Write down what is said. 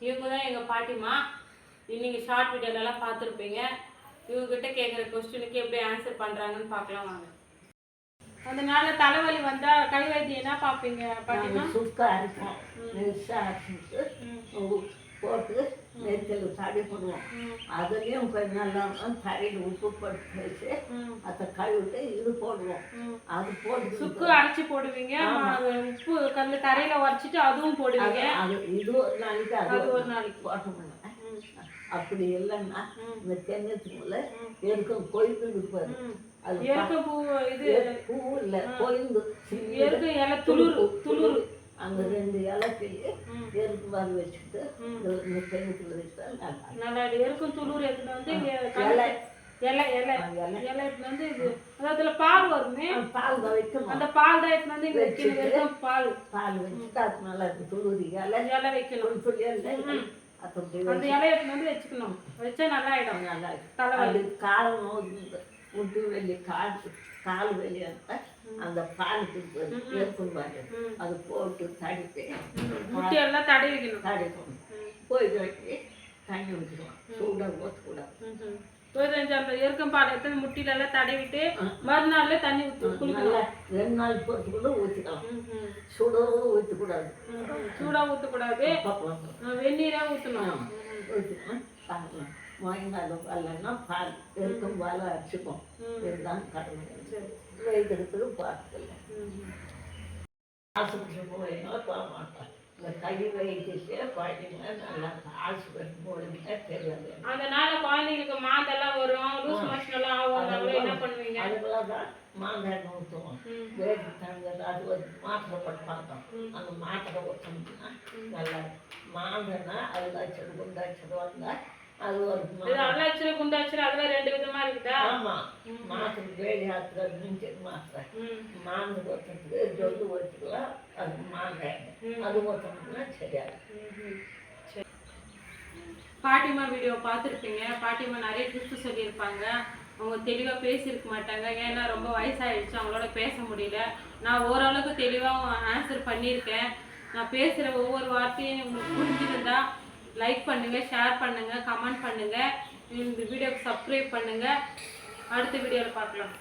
இவங்க தான் எங்கள் பாட்டிமா. நீங்கள் ஷார்ட் வீடியோலலாம் பார்த்துருப்பீங்க. இவங்ககிட்ட கேட்குற கொஸ்டினுக்கு எப்படி ஆன்சர் பண்ணுறாங்கன்னு பார்க்கலாம் வாங்க. அதனால தலைவலி வந்தால் கை வைத்தியம் என்ன பார்ப்பீங்க பாட்டிமா? சுக்கா அரைப்போம், நெல்சாக அரைச்சிட்டு போட்டு நெத்தியில் தடை பண்ணுவோம். அதுலேயும் கொஞ்சம் நல்லா தரையில் உப்பு போட்டு வச்சு அதை கழுவிட்டு இது போடுவோம். அது போட்டு சுக்கு அரைச்சி போடுவீங்க, உப்பு கல் தரையில் உரைச்சிட்டு அதுவும் போடுவீங்க. அது இது ஒரு நாளைக்கு அது ஒரு நாளைக்கு போட்டோம்னா அப்படி இல்லைன்னா இந்த தென்னத்துக்குள்ள எருக்கம் கொய்ந்து இருப்பாரு. அது எருக்க பூ இது பூ இல்லை கொய்ந்து எருக்க இலை துளுர் துளுர் அந்த 2 இலைக்கு எருக்கு வர வச்சுட்டு இந்த தென்னத்துல வச்சா நல்லா எருக்கும் துளுர் எடுத்துட்டு வந்து இலை இலை இலை இலை எடுத்துட்டு வந்து இது அதுல பால் வருமே, பால் தான் வைக்கணும். அந்த பால் தான் எடுத்துட்டு வந்து இங்க வைக்கணும். பால் பால் வச்சுட்டு அது நல்லா இருக்கு துளுரி இலை இலை வைக்கணும். சொல்லி அந்த இலையை எடுத்துட்டு வந்து வச்சுக்கணும். வச்சா நல்லா ஆயிடும். நல்லா தலைவலி கால் முட்டு வெளி கால் வெளி அந்த பால் ஏற்கும் பாரு அது போட்டு தடித்து முட்டையெல்லாம் தடவிக்கணும். தடிக்கணும். போய் வச்சு தண்ணி ஊற்றிடுவோம். சூடாக ஊற்றக்கூடாது. அந்த எருக்கம் பால் எடுத்து முட்டிலெல்லாம் தடவிட்டு மறுநாள்ல தண்ணி ஊற்றி குளிக்கலாம். 2 நாள் போட்டு கூட ஊற்றிக்கலாம். சூடாக ஊற்றக்கூடாது. சூடாக ஊற்றக்கூடாது, வெந்நீராக ஊற்றணும். ஊற்றிக்கலாம் பார்க்கலாம். மொயங்காலம் வரலன்னா பால் எருக்கம் பால் அரைச்சிப்போம். இதுதான் கடமை. வைக்கிறதுக்கு பார்க்கல. ஆஸ்பத்திரி போயினா போக மாட்டோம். இந்த கை வைத்தியத்தை குழந்தைங்க நல்லா ஆஸ்பத்திரி போடுங்க தெரியாது. அதனால குழந்தைங்களுக்கு மாந்தெல்லாம் வரும், லூஸ் மோஷன் எல்லாம் ஆகும். என்ன பண்ணுவீங்க? அதுக்குள்ள தான் மாங்காய் ஊற்றுவோம். வேடி தங்க அது ஒரு மாத்திரை போட்டு பார்த்தோம். அந்த மாத்திரை ஊற்றணும்னா நல்லா மாங்காய்னா அருகாய்ச்சல் குண்டாய்ச்சல் வந்தால் அது ஒரு அருகாய்ச்சல் குண்டாய்ச்சல் அதில் 2 விதமா இருக்குதா? ஆமாம். மாத்திரை வேடி ஆத்துறது மிஞ்சல் மாத்திரை மாங்காய் ஊற்றுறதுக்கு ஜொல்லு ஊற்றிக்கலாம். அது மாங்காய் அது ஊற்றணும்னா சரியாது. பாட்டிமா வீடியோ பார்த்துருப்பீங்க. பாட்டிமா நிறைய டிப்ஸ் சொல்லியிருப்பாங்க. அவங்க தெளிவாக பேசியிருக்க மாட்டாங்க, ஏன்னா ரொம்ப வயசாகிடுச்சு, அவங்களோட பேச முடியல. நான் ஓரளவுக்கு தெளிவாக ஆன்சர் பண்ணியிருக்கேன். நான் பேசுகிற ஒவ்வொரு வார்த்தையும் உங்களுக்கு புரிஞ்சிருந்தா லைக் பண்ணுங்கள், ஷேர் பண்ணுங்கள், கமெண்ட் பண்ணுங்கள், இந்த வீடியோக்கு சப்ஸ்கிரைப் பண்ணுங்கள். அடுத்த வீடியோவில் பார்க்கலாம்.